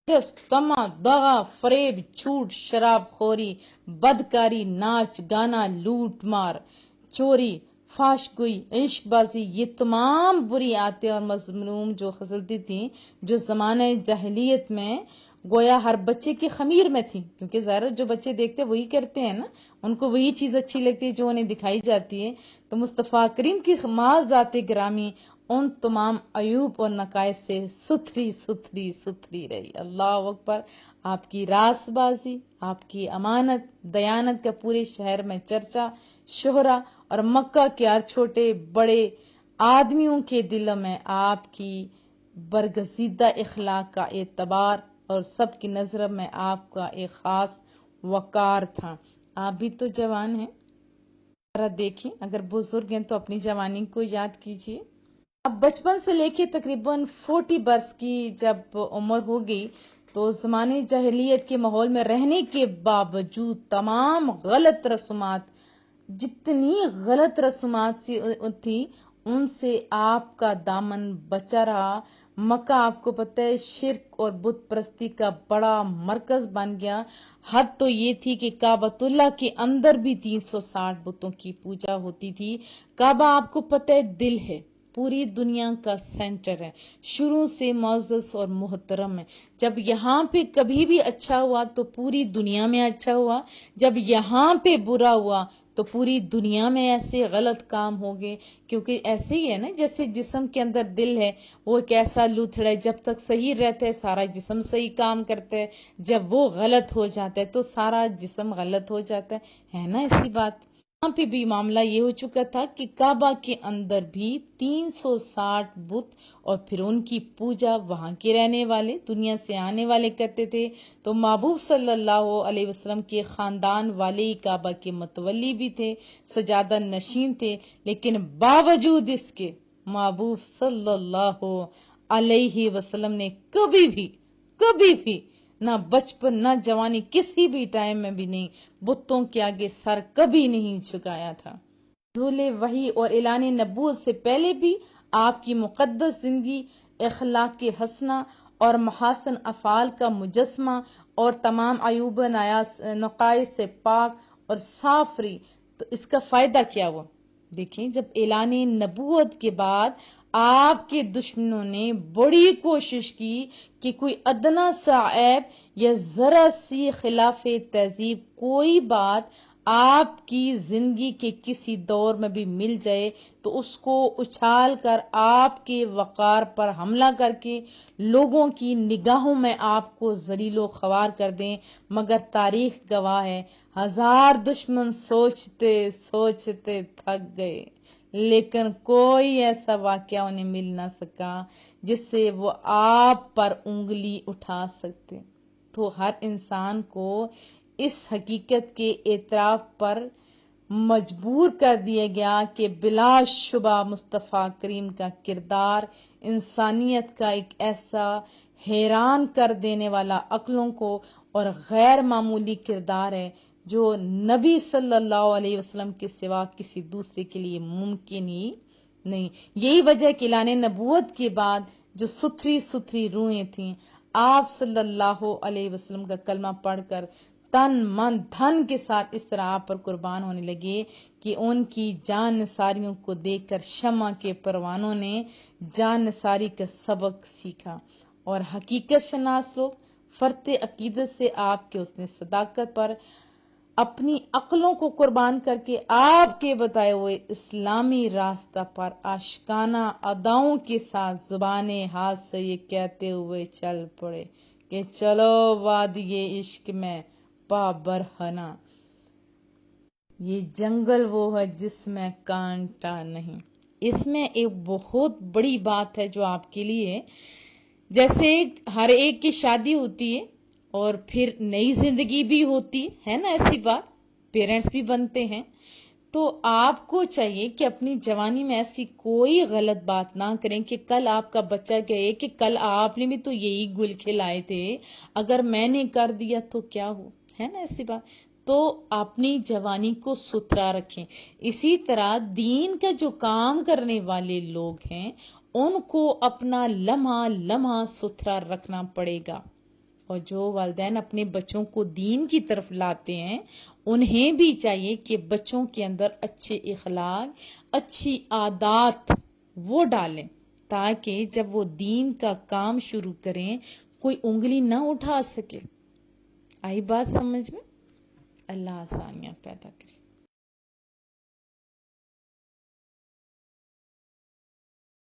तमा, दगा, फरेब, झूठ, शराब खोरी, बदकारी, नाच गाना, लूट मार, चोरी, फाशगोई, इश्कबाजी, ये तमाम बुरी आदतें और मज़मूम जो खसलती थी, जो ज़माने जahiliyyat में गोया हर बच्चे की खमीर में थी, क्योंकि ज़ाहिर जो बच्चे देखते वही करते हैं ना, उनको वही चीज़ अच्छी लगती है जो उन्हें दिखाई जाती है। तो मुस्तफ़ा करीम की माज़ ज़ात ग्रामी उन तमाम अयूब और नकायस से सुथरी सुथरी सुथरी रही। अल्लाह अकबर। आपकी रासबाजी, आपकी अमानत, दयानत का पूरे शहर में चर्चा, शोहरा, और मक्का के हर छोटे बड़े आदमियों के दिलों में आपकी बरगजीदा इखलाक का एतबार और सबकी नजर में आपका एक खास वकार था। आप भी तो जवान हैं, जरा देखें, अगर बुजुर्ग हैं तो अपनी जवानी को याद कीजिए। अब बचपन से लेके तकरीबन 40 बरस की जब उम्र हो गई तो ज़माने जahiliyyat के माहौल में रहने के बावजूद तमाम गलत रसूमात, जितनी गलत रसूमात सी थी, उनसे आपका दामन बचा रहा। मक्का आपको पता है शिर्क और बुत परस्ती का बड़ा मरकज बन गया। हद तो ये थी कि काबतुल्लाह के अंदर भी 360 बुतों की पूजा होती थी। काबा आपको पता है दिल है, पूरी दुनिया का सेंटर है, शुरू से मुअज़्ज़ज़ और मुहतरम है। जब यहाँ पे कभी भी अच्छा हुआ तो पूरी दुनिया में अच्छा हुआ, जब यहाँ पे बुरा हुआ तो पूरी दुनिया में ऐसे गलत काम हो गए। क्योंकि ऐसे ही है ना, जैसे जिस्म के अंदर दिल है, वो एक ऐसा लूथड़ा है, जब तक सही रहता है सारा जिस्म सही काम करता है, जब वो गलत हो जाता है तो सारा जिस्म गलत हो जाता है ना ऐसी बात। यहाँ पे भी मामला ये हो चुका था कि काबा के अंदर भी 360 बुत और फिर उनकी पूजा वहां के रहने वाले दुनिया से आने वाले करते थे। तो महबूब सल्लल्लाहु अलैहि वसल्लम के खानदान वाले ही काबा के मतवली भी थे, सजादा नशीन थे, लेकिन बावजूद इसके महबूब सल्लल्लाहु अलैहि वसल्लम ने कभी भी ना बचपन ना जवानी किसी भी टाइम में भी नहीं बुतों के आगे सर कभी नहीं झुकाया था। नुज़ूल वही और ऐलान नबूवत से पहले भी आपकी मुक़द्दस जिंदगी, इखलाक के हसना और महासन अफ़ाल का मुजस्मा और तमाम अयूब नकाइस से पाक और साफ रही। तो इसका फायदा क्या हुआ? देखें, जब ऐलान नबूवत के बाद आपके दुश्मनों ने बड़ी कोशिश की कि कोई अदना सा ऐब या जरा सी खिलाफे तहजीब कोई बात आपकी जिंदगी के किसी दौर में भी मिल जाए तो उसको उछाल कर आपके वकार पर हमला करके लोगों की निगाहों में आपको जलीलो ख्वार कर दें। मगर तारीख गवाह है, 1000 दुश्मन सोचते सोचते थक गए, लेकिन कोई ऐसा वाकया उन्हें मिल ना सका जिससे वो आप पर उंगली उठा सकते। तो हर इंसान को इस हकीकत के एतराफ पर मजबूर कर दिया गया कि बिलाशुबा मुस्तफ़ा करीम का किरदार इंसानियत का एक ऐसा हैरान कर देने वाला, अक्लों को और गैर मामूली किरदार है जो नबी सल्लल्लाहु अलैहि वसल्लम के सिवा किसी दूसरे के लिए मुमकिन ही नहीं। यही वजह कि ऐलान नबूवत के बाद जो सुथरी सुथरी रूहें थीं, आप सल्लल्लाहु अलैहि वसल्लम का कलमा पढ़कर तन मन धन के साथ इस तरह आप पर कुर्बान होने लगे कि उनकी जान निसारियों को देखकर शमा के परवानों ने जान निसारी का सबक सीखा। और हकीकत शनास लोग फर्ते अकीदत से आपके उसने सदाकत पर अपनी अक्लों को कुर्बान करके आपके बताए हुए इस्लामी रास्ता पर आशिकाना अदाओं के साथ जुबाने हाथ से ये कहते हुए चल पड़े कि चलो वादिये इश्क में पाबरहना, ये जंगल वो है जिसमें कांटा नहीं। इसमें एक बहुत बड़ी बात है जो आपके लिए, जैसे हर एक की शादी होती है और फिर नई जिंदगी भी होती है ना, ऐसी बात, पेरेंट्स भी बनते हैं, तो आपको चाहिए कि अपनी जवानी में ऐसी कोई गलत बात ना करें कि कल आपका बच्चा कहे कि कल आपने भी तो यही गुल खिलाए थे, अगर मैंने कर दिया तो क्या हो, है ना ऐसी बात। तो अपनी जवानी को सुथरा रखें। इसी तरह दीन का जो काम करने वाले लोग हैं उनको अपना लम्हा लम्हा सुथरा रखना पड़ेगा। اور جو والدین اپنے بچوں کو دین کی طرف لاتے ہیں انہیں بھی چاہیے کہ بچوں کے اندر اچھے اخلاق، اچھی عادات وہ ڈالیں تاکہ جب وہ دین کا کام شروع کریں کوئی انگلی نہ اٹھا سکے۔ آئی بات سمجھ میں؟ اللہ آسانیاں پیدا کرے۔